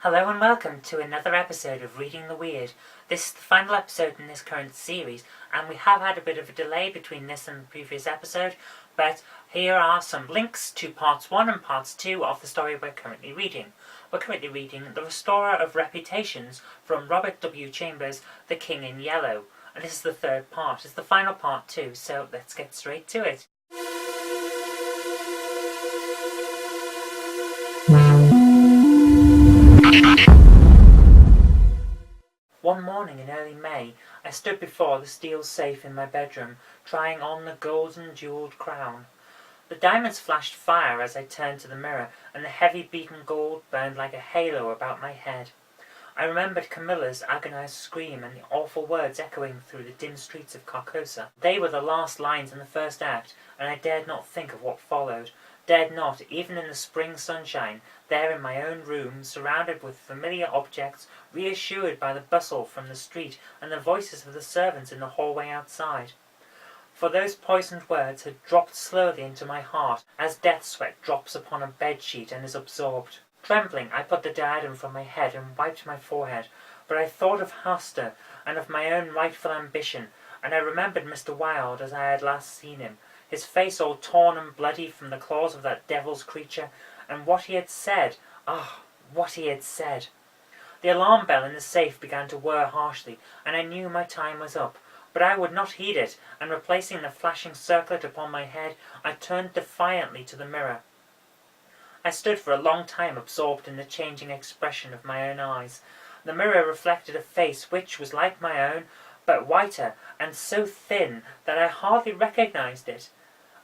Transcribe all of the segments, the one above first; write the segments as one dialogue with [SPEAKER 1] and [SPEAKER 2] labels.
[SPEAKER 1] Hello and welcome to another episode of Reading the Weird. This is the final episode in this current series, and we have had a bit of a delay between this and the previous episode, but here are some links to parts 1 and parts 2 of the story we're currently reading. We're currently reading The Restorer of Reputations from Robert W. Chambers' The King in Yellow, and this is the third part. It's the final part too, so let's get straight to it. One morning in early May, I stood before the steel safe in my bedroom, trying on the golden jewelled crown. The diamonds flashed fire as I turned to the mirror, and the heavy beaten gold burned like a halo about my head. I remembered Camilla's agonized scream and the awful words echoing through the dim streets of Carcosa. They were the last lines in the first act, and I dared not think of what followed. Dared not, even in the spring sunshine, there in my own room, surrounded with familiar objects, reassured by the bustle from the street and the voices of the servants in the hallway outside. For those poisoned words had dropped slowly into my heart, as death sweat drops upon a bedsheet and is absorbed. Trembling, I put the diadem from my head and wiped my forehead, but I thought of Hasta and of my own rightful ambition, and I remembered Mr. Wilde as I had last seen him, his face all torn and bloody from the claws of that devil's creature, and what he had said. Ah, what he had said! The alarm bell in the safe began to whir harshly, and I knew my time was up. But I would not heed it, and replacing the flashing circlet upon my head, I turned defiantly to the mirror. I stood for a long time absorbed in the changing expression of my own eyes. The mirror reflected a face which was like my own, but whiter, and so thin that I hardly recognized it.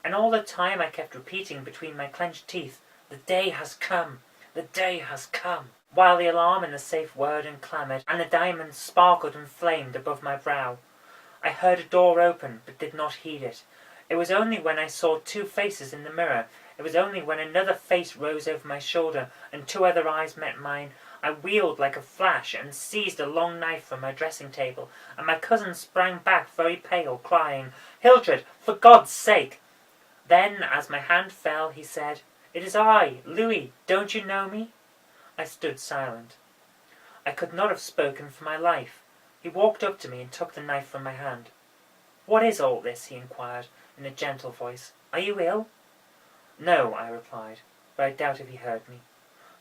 [SPEAKER 1] And all the time I kept repeating between my clenched teeth, "The day has come! The day has come!" while the alarm in the safe whirred and clamoured, and the diamonds sparkled and flamed above my brow. I heard a door open, but did not heed it. It was only when I saw two faces in the mirror, it was only when another face rose over my shoulder, and two other eyes met mine, I wheeled like a flash, and seized a long knife from my dressing-table, and my cousin sprang back very pale, crying, "Hildred, for God's sake!" Then, as my hand fell, he said, "It is I, Louis, don't you know me?" I stood silent. I could not have spoken for my life. He walked up to me and took the knife from my hand. "What is all this?" he inquired, in a gentle voice. "Are you ill?" "No," I replied, but I doubt if he heard me.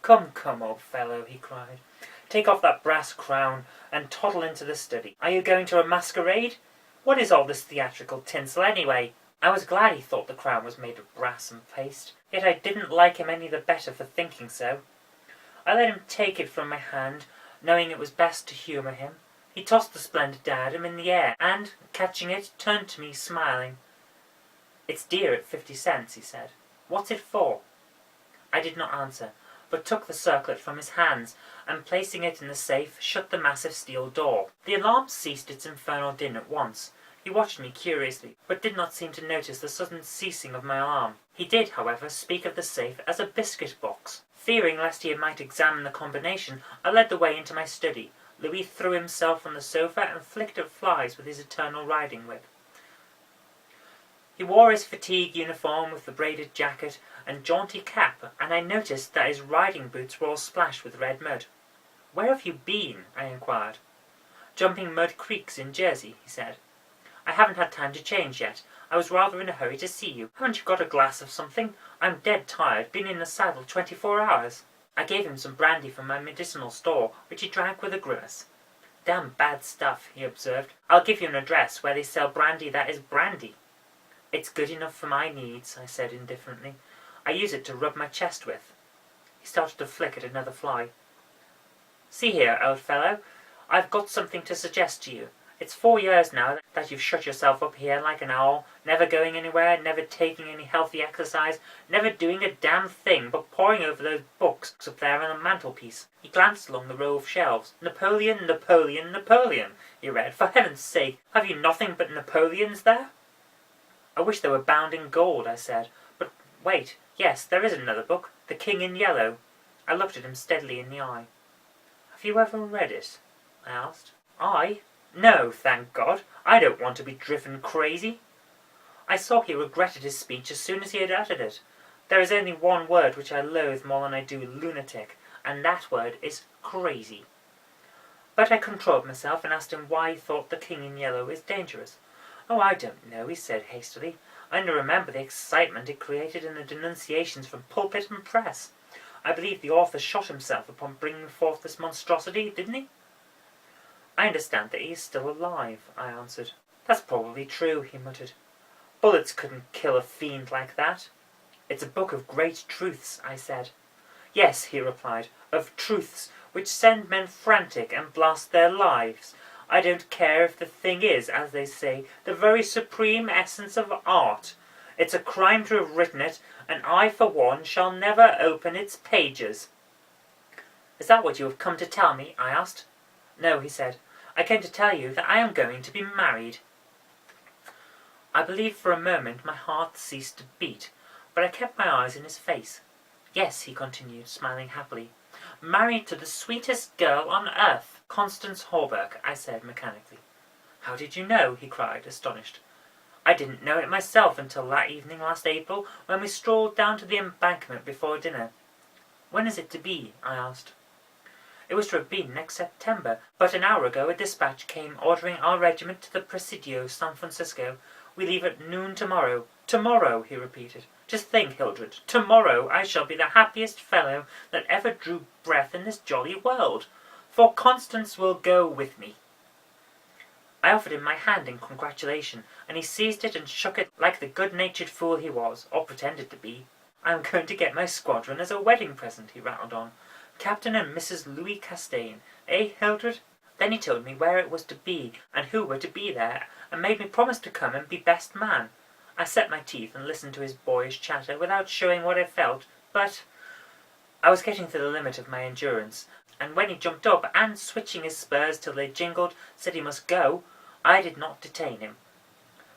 [SPEAKER 1] "Come, come, old fellow," he cried. "Take off that brass crown, and toddle into the study. Are you going to a masquerade? What is all this theatrical tinsel, anyway?" I was glad he thought the crown was made of brass and paste, yet I didn't like him any the better for thinking so. I let him take it from my hand, knowing it was best to humour him. He tossed the splendid diadem in the air, and, catching it, turned to me, smiling. "It's dear at 50 cents, he said. "What's it for?" I did not answer, but took the circlet from his hands, and placing it in the safe, shut the massive steel door. The alarm ceased its infernal din at once. He watched me curiously, but did not seem to notice the sudden ceasing of my alarm. He did, however, speak of the safe as a biscuit box. Fearing lest he might examine the combination, I led the way into my study. Louis threw himself on the sofa and flicked at flies with his eternal riding whip. He wore his fatigue uniform with the braided jacket and jaunty cap, and I noticed that his riding boots were all splashed with red mud. "Where have you been?" I inquired. "Jumping mud creeks in Jersey," he said. "I haven't had time to change yet. I was rather in a hurry to see you. Haven't you got a glass of something? I'm dead tired, been in the saddle 24 hours. I gave him some brandy from my medicinal store, which he drank with a grimace. "Damn bad stuff," he observed. "I'll give you an address where they sell brandy that is brandy." "It's good enough for my needs," I said indifferently. "I use it to rub my chest with." He started to flick at another fly. "See here, old fellow, I've got something to suggest to you. It's 4 years now that you've shut yourself up here like an owl, never going anywhere, never taking any healthy exercise, never doing a damn thing but poring over those books up there on the mantelpiece." He glanced along the row of shelves. "Napoleon, Napoleon, Napoleon," he read. "For heaven's sake, have you nothing but Napoleons there?" "I wish they were bound in gold," I said. "But wait, yes, there is another book, The King in Yellow." I looked at him steadily in the eye. "Have you ever read it?" I asked. "I? No, thank God. I don't want to be driven crazy." I saw he regretted his speech as soon as he had uttered it. There is only one word which I loathe more than I do lunatic, and that word is crazy. But I controlled myself and asked him why he thought the King in Yellow is dangerous. "Oh, I don't know," he said hastily. "I only remember the excitement it created in the denunciations from pulpit and press. I believe the author shot himself upon bringing forth this monstrosity, didn't he?" "I understand that he is still alive," I answered. "That's probably true," he muttered. "Bullets couldn't kill a fiend like that." "It's a book of great truths," I said. "Yes," he replied, "of truths which send men frantic and blast their lives. I don't care if the thing is, as they say, the very supreme essence of art. It's a crime to have written it, and I, for one, shall never open its pages." "Is that what you have come to tell me?" I asked. "No," he said. "I came to tell you that I am going to be married." I believe for a moment my heart ceased to beat, but I kept my eyes in his face. "Yes," he continued, smiling happily. "Married to the sweetest girl on earth, Constance Hawberk," I said mechanically. "How did you know?" he cried, astonished. "I didn't know it myself until that evening last April, when we strolled down to the Embankment before dinner." "When is it to be?" I asked. "It was to have been next September, but an hour ago a dispatch came ordering our regiment to the Presidio, San Francisco. We leave at noon tomorrow." "Tomorrow," he repeated. "Just think, Hildred, tomorrow I shall be the happiest fellow that ever drew breath in this jolly world, for Constance will go with me." I offered him my hand in congratulation, and he seized it and shook it like the good-natured fool he was, or pretended to be. "I am going to get my squadron as a wedding present," he rattled on. "Captain and Mrs. Louis Castaigne, eh, Hildred?" Then he told me where it was to be, and who were to be there, and made me promise to come and be best man. I set my teeth and listened to his boyish chatter without showing what I felt, but I was getting to the limit of my endurance, and when he jumped up and, switching his spurs till they jingled, said he must go, I did not detain him.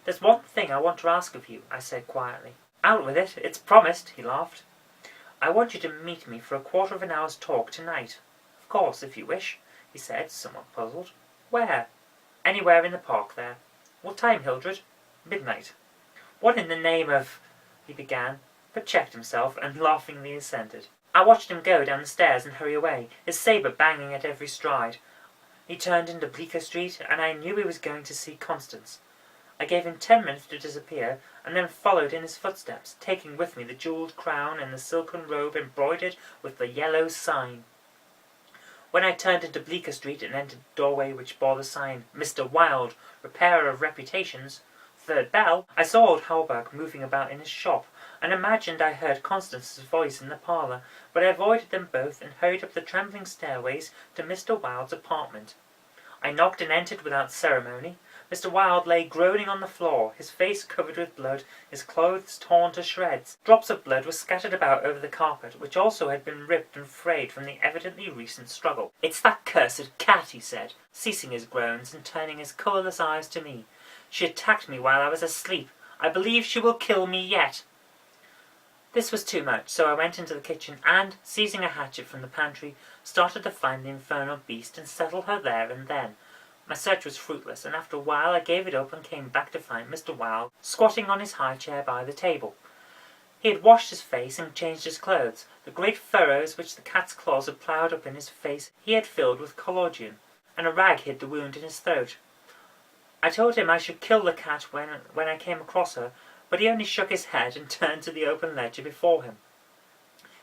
[SPEAKER 1] "There's one thing I want to ask of you," I said quietly. "Out with it, it's promised," he laughed. "I want you to meet me for a quarter of an hour's talk tonight." "Of course, if you wish," he said, somewhat puzzled. "Where?" "Anywhere in the park there." "What time, Hildred?" "Midnight." "What in the name of—" he began, but checked himself and laughingly assented. I watched him go down the stairs and hurry away, his sabre banging at every stride. He turned into Bleecker Street, and I knew he was going to see Constance. I gave him 10 minutes to disappear, and then followed in his footsteps, taking with me the jewelled crown and the silken robe embroidered with the yellow sign. When I turned into Bleecker Street and entered the doorway which bore the sign, "Mr. Wilde, Repairer of Reputations, Third Bell," I saw old Hawberk moving about in his shop, and imagined I heard Constance's voice in the parlour, but I avoided them both and hurried up the trembling stairways to Mr. Wilde's apartment. I knocked and entered without ceremony. Mr. Wilde lay groaning on the floor, his face covered with blood, his clothes torn to shreds. Drops of blood were scattered about over the carpet, which also had been ripped and frayed from the evidently recent struggle. "It's that cursed cat," he said, ceasing his groans and turning his colourless eyes to me. "She attacked me while I was asleep. I believe she will kill me yet." This was too much, so I went into the kitchen and, seizing a hatchet from the pantry, started to find the infernal beast and settle her there and then. My search was fruitless, and after a while I gave it up and came back to find Mr. Wilde squatting on his high chair by the table. He had washed his face and changed his clothes. The great furrows which the cat's claws had ploughed up in his face he had filled with collodion, and a rag hid the wound in his throat. I told him I should kill the cat when I came across her, but he only shook his head and turned to the open ledger before him.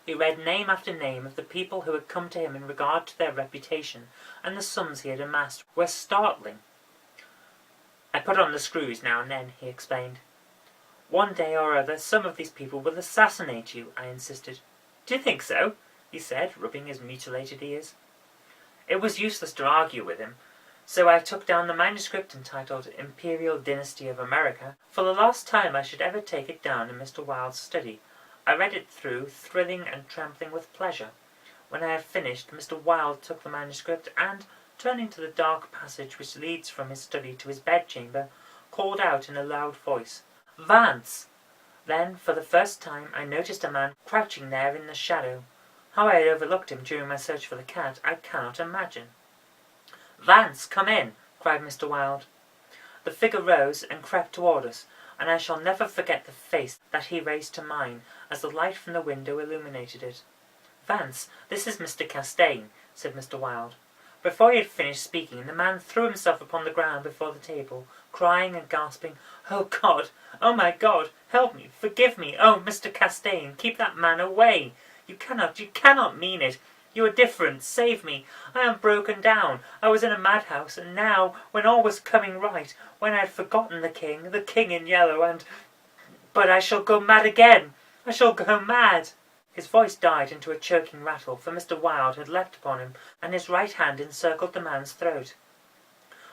[SPEAKER 1] He read name after name of the people who had come to him in regard to their reputation, and the sums he had amassed were startling. "I put on the screws now and then," he explained. "One day or other some of these people will assassinate you," I insisted. "Do you think so?" he said, rubbing his mutilated ears. It was useless to argue with him, so I took down the manuscript entitled Imperial Dynasty of America. For the last time I should ever take it down in Mr. Wilde's study. I read it through, thrilling and trembling with pleasure. When I had finished, Mr. Wilde took the manuscript and, turning to the dark passage which leads from his study to his bedchamber, called out in a loud voice, "Vance!" Then, for the first time, I noticed a man crouching there in the shadow. How I had overlooked him during my search for the cat, I cannot imagine. "Vance, come in!" cried Mr. Wilde. The figure rose and crept toward us, and I shall never forget the face that he raised to mine as the light from the window illuminated it. "Vance, this is Mr. Castaigne," said Mr. Wilde. Before he had finished speaking, the man threw himself upon the ground before the table, crying and gasping, "Oh God! Oh my God! Help me! Forgive me! Oh, Mr. Castaigne, keep that man away! You cannot mean it! You are different! Save me! I am broken down! I was in a madhouse, and now, when all was coming right, when I had forgotten the King in Yellow, but I shall go mad again! I shall go mad!" His voice died into a choking rattle, for Mr. Wilde had leapt upon him, and his right hand encircled the man's throat.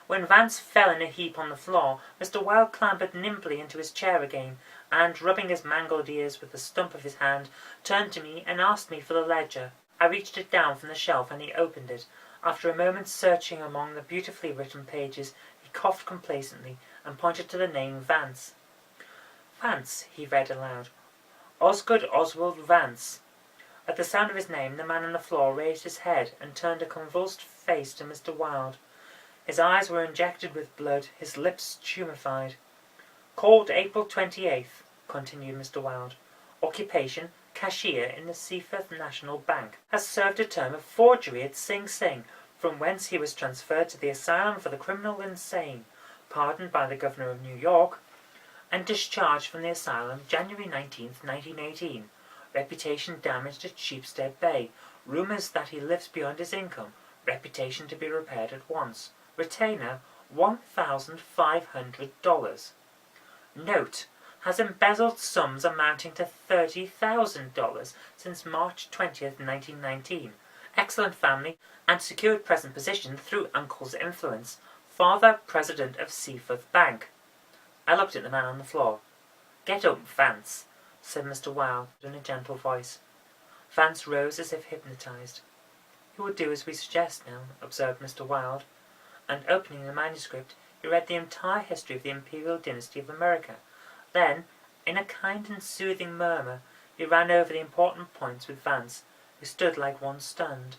[SPEAKER 1] When Vance fell in a heap on the floor, Mr. Wilde clambered nimbly into his chair again, and, rubbing his mangled ears with the stump of his hand, turned to me and asked me for the ledger. I reached it down from the shelf, and he opened it. After a moment's searching among the beautifully written pages, he coughed complacently, and pointed to the name Vance. "Vance," he read aloud. "Osgood Oswald Vance." At the sound of his name, the man on the floor raised his head and turned a convulsed face to Mr. Wilde. His eyes were injected with blood, his lips tumefied. "Called April 28th," continued Mr. Wilde. "Occupation, cashier in the Seaforth National Bank. Has served a term of forgery at Sing Sing, from whence he was transferred to the Asylum for the Criminal Insane, pardoned by the Governor of New York, and discharged from the asylum January 19th, 1918. Reputation damaged at Sheepstead Bay. Rumours that he lives beyond his income. Reputation to be repaired at once. Retainer $1,500. Note: has embezzled sums amounting to $30,000 since March 20th, 1919. Excellent family, and secured present position through uncle's influence. Father president of Seaforth Bank." I looked at the man on the floor. "Get up, Vance," said Mr. Wilde in a gentle voice. Vance rose as if hypnotized. "You will do as we suggest now," observed Mr. Wilde, and opening the manuscript, he read the entire history of the Imperial Dynasty of America. Then, in a kind and soothing murmur, he ran over the important points with Vance, who stood like one stunned.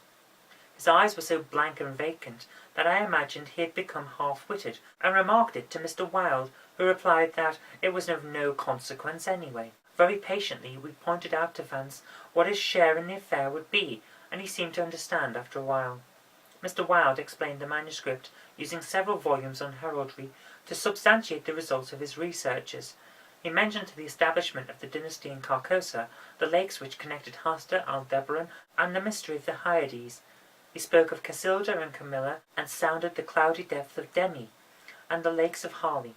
[SPEAKER 1] His eyes were so blank and vacant that I imagined he had become half-witted, and remarked it to Mr. Wilde, who replied that it was of no consequence anyway. Very patiently we pointed out to Vance what his share in the affair would be, and he seemed to understand after a while. Mr. Wilde explained the manuscript, using several volumes on heraldry, to substantiate the results of his researches. He mentioned the establishment of the dynasty in Carcosa, the lakes which connected Hasta, Aldebaran, and the mystery of the Hyades. He spoke of Casilda and Camilla, and sounded the cloudy depth of Demi, and the lakes of Harley.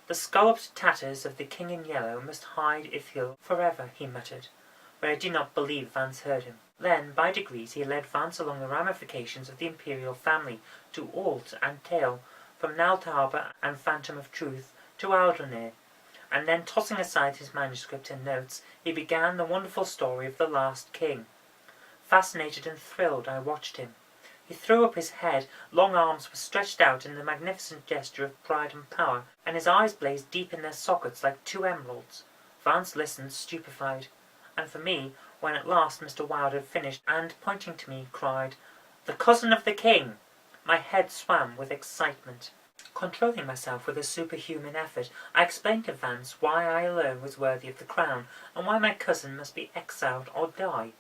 [SPEAKER 1] "The scalloped tatters of the King in Yellow must hide Ithiel forever," he muttered, but I do not believe Vance heard him. Then, by degrees, he led Vance along the ramifications of the imperial family, to Alt and Tail, from Naltaba and Phantom of Truth to Alderney, and then, tossing aside his manuscript and notes, he began the wonderful story of the last king. Fascinated and thrilled, I watched him. He threw up his head, long arms were stretched out in the magnificent gesture of pride and power, and his eyes blazed deep in their sockets like two emeralds. Vance listened, stupefied, and for me, when at last Mr. Wilde had finished, and, pointing to me, cried, "The cousin of the king!" my head swam with excitement. Controlling myself with a superhuman effort, I explained to Vance why I alone was worthy of the crown, and why my cousin must be exiled or die.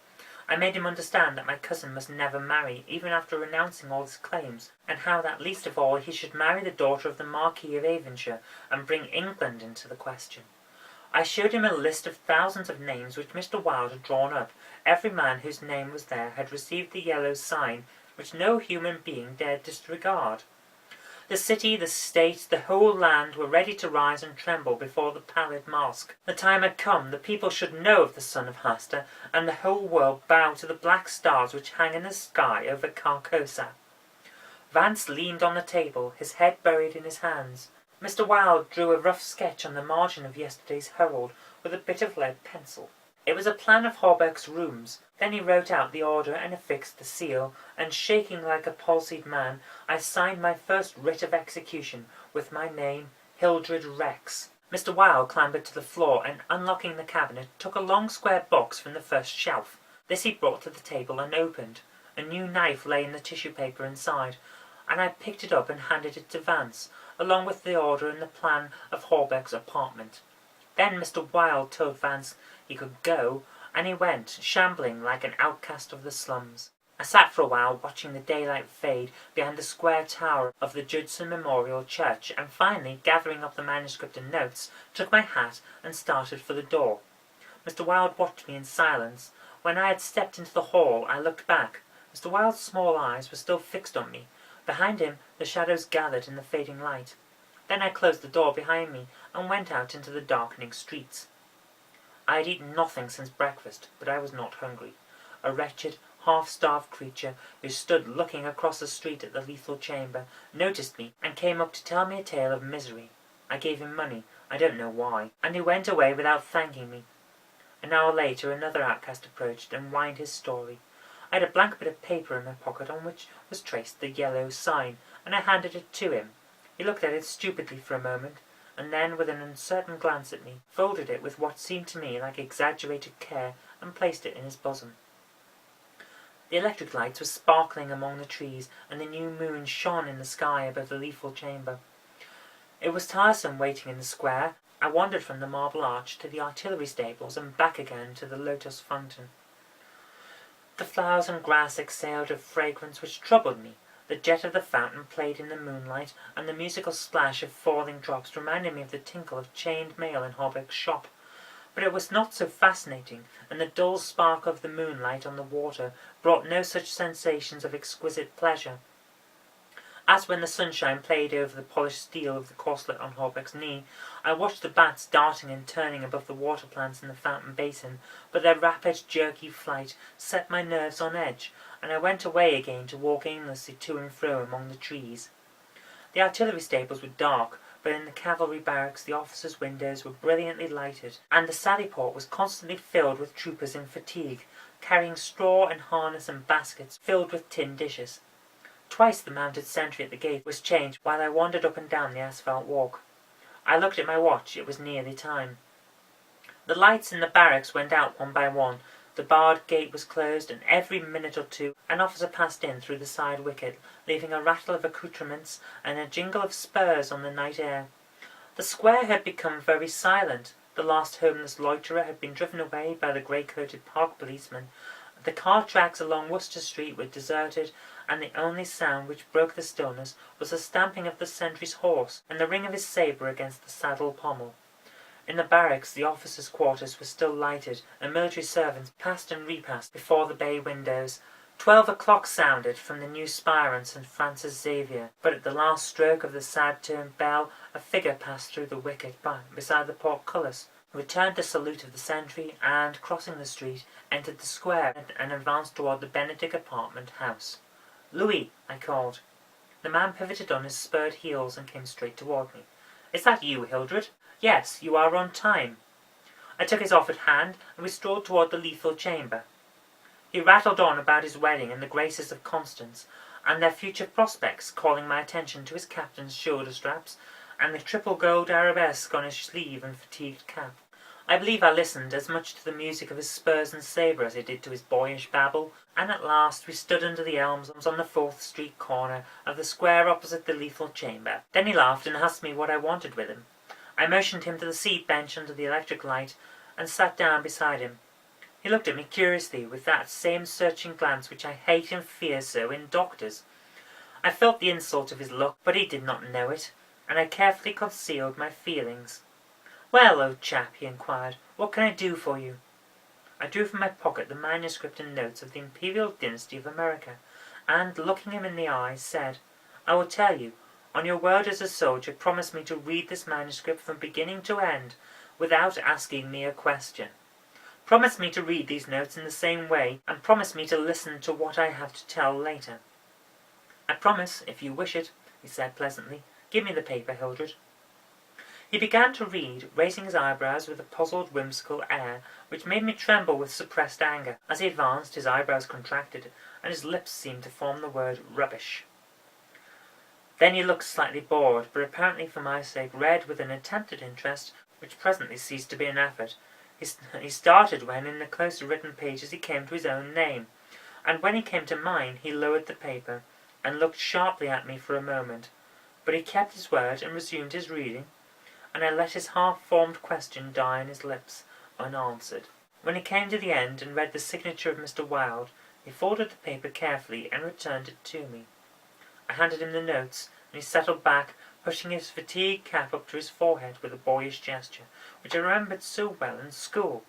[SPEAKER 1] I made him understand that my cousin must never marry, even after renouncing all his claims, and how that least of all he should marry the daughter of the Marquis of Avonshire, and bring England into the question. I showed him a list of thousands of names which Mr. Wilde had drawn up. Every man whose name was there had received the yellow sign, which no human being dared disregard. The city, the state, the whole land were ready to rise and tremble before the pallid mask. The time had come, the people should know of the son of Hasta, and the whole world bow to the black stars which hang in the sky over Carcosa. Vance leaned on the table, his head buried in his hands. Mr. Wilde drew a rough sketch on the margin of yesterday's Herald with a bit of lead pencil. It was a plan of Hawberk's rooms. Then he wrote out the order and affixed the seal, and shaking like a palsied man, I signed my first writ of execution with my name, Hildred Rex. Mr. Wilde clambered to the floor, and unlocking the cabinet, took a long square box from the first shelf. This he brought to the table and opened. A new knife lay in the tissue paper inside, and I picked it up and handed it to Vance, along with the order and the plan of Hawberk's apartment. Then Mr. Wilde told Vance he could go, and he went, shambling like an outcast of the slums. I sat for a while watching the daylight fade behind the square tower of the Judson Memorial Church, and finally, gathering up the manuscript and notes, took my hat and started for the door. Mr. Wilde watched me in silence. When I had stepped into the hall, I looked back. Mr. Wilde's small eyes were still fixed on me. Behind him, the shadows gathered in the fading light. Then I closed the door behind me and went out into the darkening streets. I had eaten nothing since breakfast, but I was not hungry. A wretched, half-starved creature who stood looking across the street at the lethal chamber noticed me and came up to tell me a tale of misery. I gave him money, I don't know why, and he went away without thanking me. An hour later another outcast approached and whined his story. I had a blank bit of paper in my pocket on which was traced the yellow sign, and I handed it to him. He looked at it stupidly for a moment, and then, with an uncertain glance at me, folded it with what seemed to me like exaggerated care and placed it in his bosom. The electric lights were sparkling among the trees, and the new moon shone in the sky above the lethal chamber. It was tiresome waiting in the square. I wandered from the Marble Arch to the artillery stables and back again to the lotus fountain. The flowers and grass exhaled a fragrance which troubled me. The jet of the fountain played in the moonlight, and the musical splash of falling drops reminded me of the tinkle of chained mail in Hobbeck's shop. But it was not so fascinating, and the dull spark of the moonlight on the water brought no such sensations of exquisite pleasure. As when the sunshine played over the polished steel of the corselet on Hobbeck's knee, I watched the bats darting and turning above the water plants in the fountain basin, but their rapid, jerky flight set my nerves on edge, and I went away again to walk aimlessly to and fro among the trees. The artillery stables were dark, but in the cavalry barracks the officers' windows were brilliantly lighted, and the sallyport was constantly filled with troopers in fatigue, carrying straw and harness and baskets filled with tin dishes. Twice the mounted sentry at the gate was changed while I wandered up and down the asphalt walk. I looked at my watch. It was nearly time. The lights in the barracks went out one by one. The barred gate was closed, and every minute or two an officer passed in through the side wicket, leaving a rattle of accoutrements and a jingle of spurs on the night air. The square had become very silent. The last homeless loiterer had been driven away by the grey-coated park policeman. The car tracks along Worcester Street were deserted, and the only sound which broke the stillness was the stamping of the sentry's horse and the ring of his sabre against the saddle pommel. In the barracks the officers' quarters were still lighted, and military servants passed and repassed before the bay windows. 12 o'clock sounded from the new spire on St. Francis Xavier, but at the last stroke of the sad-turned bell a figure passed through the wicket beside the portcullis, returned the salute of the sentry, and, crossing the street, entered the square and advanced toward the Benedict apartment house. "Louis," I called. The man pivoted on his spurred heels and came straight toward me. "Is that you, Hildred?" "Yes, you are on time." I took his offered hand, and we strolled toward the lethal chamber. He rattled on about his wedding and the graces of Constance, and their future prospects, calling my attention to his captain's shoulder-straps, and the triple gold arabesque on his sleeve and fatigued cap. I believe I listened as much to the music of his spurs and sabre as I did to his boyish babble, and at last we stood under the elms on the 4th Street corner of the square opposite the lethal chamber. Then he laughed and asked me what I wanted with him. I motioned him to the seat bench under the electric light, and sat down beside him. He looked at me curiously, with that same searching glance which I hate and fear so in doctors. I felt the insult of his look, but he did not know it, and I carefully concealed my feelings. "Well, old chap," he inquired, "what can I do for you?" I drew from my pocket the manuscript and notes of the Imperial Dynasty of America, and, looking him in the eye, said, "I will tell you. On your word as a soldier, promise me to read this manuscript from beginning to end, without asking me a question. Promise me to read these notes in the same way, and promise me to listen to what I have to tell later." "I promise, if you wish it," he said pleasantly. "Give me the paper, Hildred." He began to read, raising his eyebrows with a puzzled, whimsical air, which made me tremble with suppressed anger. As he advanced, his eyebrows contracted, and his lips seemed to form the word "rubbish." Then he looked slightly bored, but apparently for my sake read with an attempted interest, which presently ceased to be an effort. He started when, in the closely written pages, he came to his own name, and when he came to mine, he lowered the paper, and looked sharply at me for a moment. But he kept his word, and resumed his reading, and I let his half-formed question die on his lips, unanswered. When he came to the end and read the signature of Mr. Wilde, he folded the paper carefully and returned it to me. I handed him the notes, and he settled back, pushing his fatigue cap up to his forehead with a boyish gesture, which I remembered so well in school.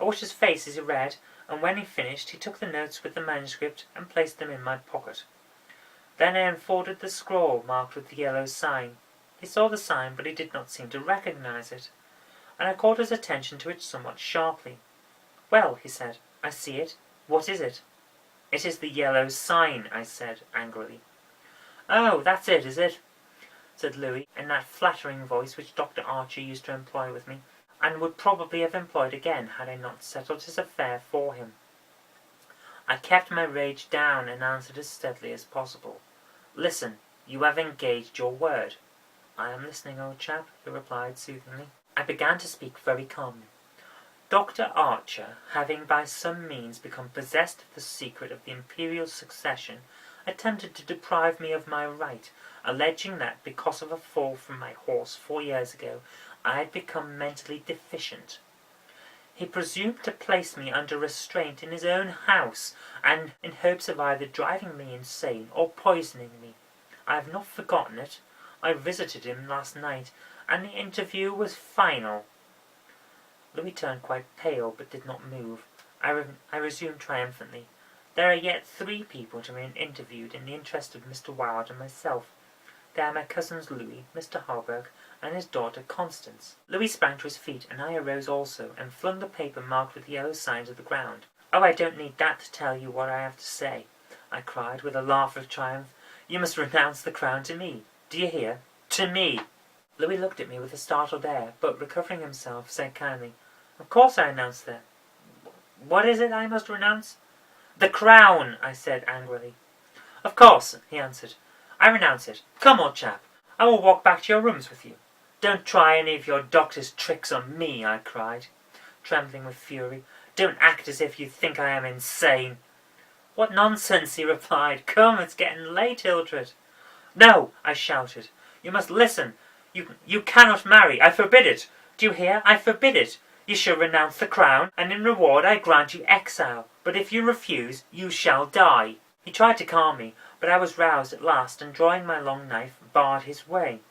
[SPEAKER 1] I watched his face as he read, and when he finished he took the notes with the manuscript and placed them in my pocket. Then I unfolded the scroll marked with the yellow sign. He saw the sign, but he did not seem to recognize it, and I called his attention to it somewhat sharply. "Well," he said, "I see it. What is it?" "It is the yellow sign," I said angrily. "Oh, that's it, is it?" said Louis, in that flattering voice which Dr. Archer used to employ with me, and would probably have employed again had I not settled his affair for him. I kept my rage down and answered as steadily as possible. "Listen, you have engaged your word." "I am listening, old chap," he replied soothingly. I began to speak very calmly. "Dr. Archer, having by some means become possessed of the secret of the imperial succession, attempted to deprive me of my right, alleging that because of a fall from my horse 4 years ago I had become mentally deficient. He presumed to place me under restraint in his own house, and in hopes of either driving me insane or poisoning me. I have not forgotten it. I visited him last night, and the interview was final." Louis turned quite pale, but did not move. I resumed triumphantly. "There are yet 3 people to be interviewed in the interest of Mr. Wilde and myself. They are my cousins Louis, Mr. Hawberk, and his daughter Constance." Louis sprang to his feet, and I arose also, and flung the paper marked with the yellow sign to the ground. "Oh, I don't need that to tell you what I have to say," I cried, with a laugh of triumph. "You must renounce the crown to me. Do you hear? To me!" Louis looked at me with a startled air, but recovering himself, said kindly, "Of course I renounce that. What is it I must renounce?" "The crown," I said angrily. "Of course," he answered. "I renounce it. Come, old chap, I will walk back to your rooms with you." "Don't try any of your doctor's tricks on me," I cried, trembling with fury. "Don't act as if you think I am insane." "What nonsense," he replied. "Come, it's getting late, Hildred." "No," I shouted. "You must listen. You cannot marry. I forbid it. Do you hear? I forbid it. You shall renounce the crown, and in reward I grant you exile. But if you refuse, you shall die." He tried to calm me, but I was roused at last, and drawing my long knife, barred his way.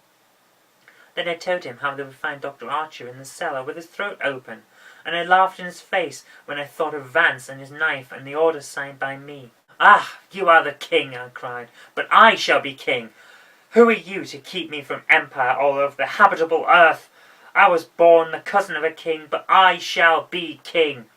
[SPEAKER 1] Then I told him how they would find Dr. Archer in the cellar with his throat open, and I laughed in his face when I thought of Vance and his knife and the order signed by me. "Ah, you are the king," I cried, "but I shall be king. Who are you to keep me from empire all over the habitable earth? I was born the cousin of a king, but I shall be king."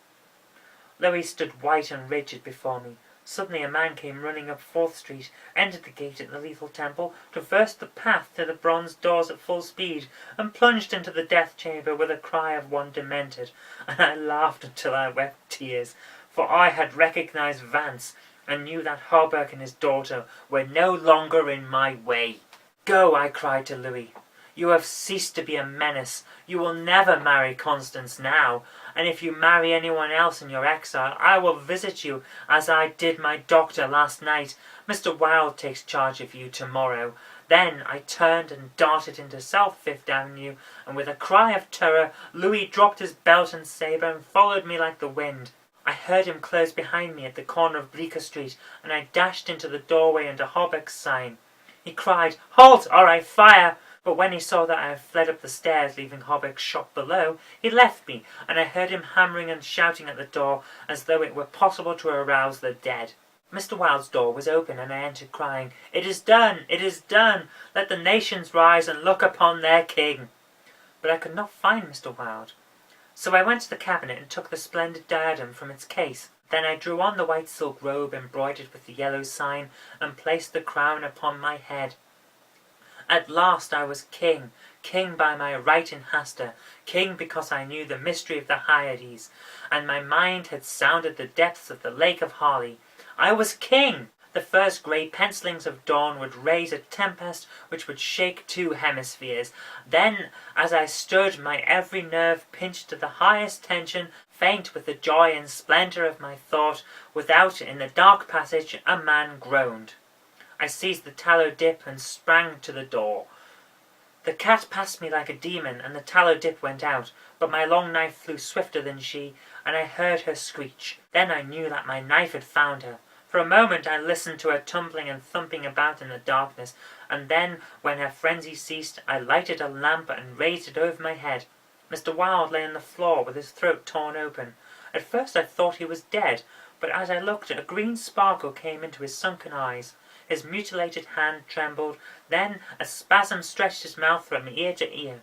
[SPEAKER 1] Louis stood white and rigid before me. Suddenly a man came running up 4th Street, entered the gate at the Lethal Temple, traversed the path to the bronze doors at full speed, and plunged into the death chamber with a cry of one demented, and I laughed until I wept tears, for I had recognized Vance, and knew that Hawberk and his daughter were no longer in my way. "Go," I cried to Louis. "You have ceased to be a menace. You will never marry Constance now, and if you marry anyone else in your exile, I will visit you as I did my doctor last night. Mr. Wilde takes charge of you tomorrow." Then I turned and darted into South Fifth Avenue, and with a cry of terror, Louis dropped his belt and sabre and followed me like the wind. I heard him close behind me at the corner of Bleecker Street, and I dashed into the doorway under Hawberk's sign. He cried, "Halt, or I fire!" But when he saw that I had fled up the stairs, leaving Hawberk's shop below, he left me, and I heard him hammering and shouting at the door as though it were possible to arouse the dead. Mr. Wilde's door was open, and I entered crying, "It is done! It is done! Let the nations rise and look upon their king!" But I could not find Mr. Wilde. So I went to the cabinet and took the splendid diadem from its case. Then I drew on the white silk robe embroidered with the yellow sign, and placed the crown upon my head. At last I was king, king by my right in Hasta, king because I knew the mystery of the Hyades, and my mind had sounded the depths of the lake of Harley. I was king! The first grey pencillings of dawn would raise a tempest which would shake 2 hemispheres. Then, as I stood, my every nerve pinched to the highest tension, faint with the joy and splendour of my thought, without, in the dark passage, a man groaned. I seized the tallow dip and sprang to the door. The cat passed me like a demon, and the tallow dip went out, but my long knife flew swifter than she, and I heard her screech. Then I knew that my knife had found her. For a moment I listened to her tumbling and thumping about in the darkness, and then, when her frenzy ceased, I lighted a lamp and raised it over my head. Mr. Wilde lay on the floor with his throat torn open. At first I thought he was dead, but as I looked, a green sparkle came into his sunken eyes. His mutilated hand trembled, then a spasm stretched his mouth from ear to ear.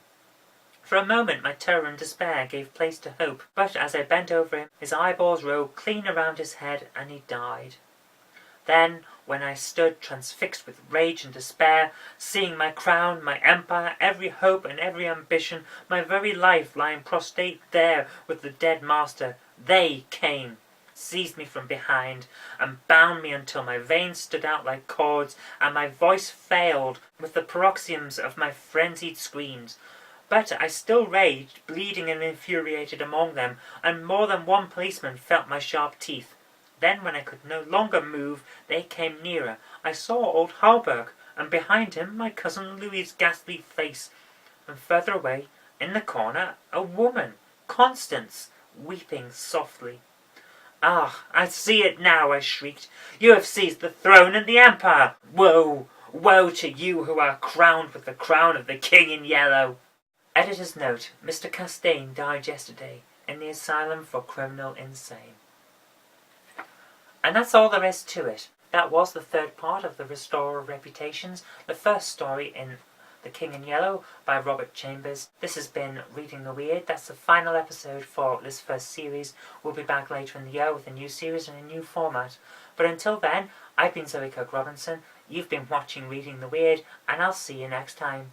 [SPEAKER 1] For a moment my terror and despair gave place to hope, but as I bent over him, his eyeballs rolled clean around his head, and he died. Then, when I stood transfixed with rage and despair, seeing my crown, my empire, every hope and every ambition, my very life lying prostrate there with the dead master, they came, seized me from behind, and bound me until my veins stood out like cords, and my voice failed with the paroxysms of my frenzied screams. But I still raged, bleeding and infuriated among them, and more than one policeman felt my sharp teeth. Then, when I could no longer move, they came nearer. I saw old Halberg, and behind him my cousin Louis's ghastly face, and further away, in the corner, a woman, Constance, weeping softly. "Ah, I see it now," I shrieked. "You have seized the throne and the empire! Woe, woe to you who are crowned with the crown of the King in Yellow!" Editor's note: Mr. Castaigne died yesterday in the asylum for criminal insane. And that's all there is to it. That was the third part of The Restorer of Reputations, the first story in The King in Yellow by Robert Chambers. This has been Reading the Weird. That's the final episode for this first series. We'll be back later in the year with a new series and a new format. But until then, I've been Zoe Kirk-Robinson, you've been watching Reading the Weird, and I'll see you next time.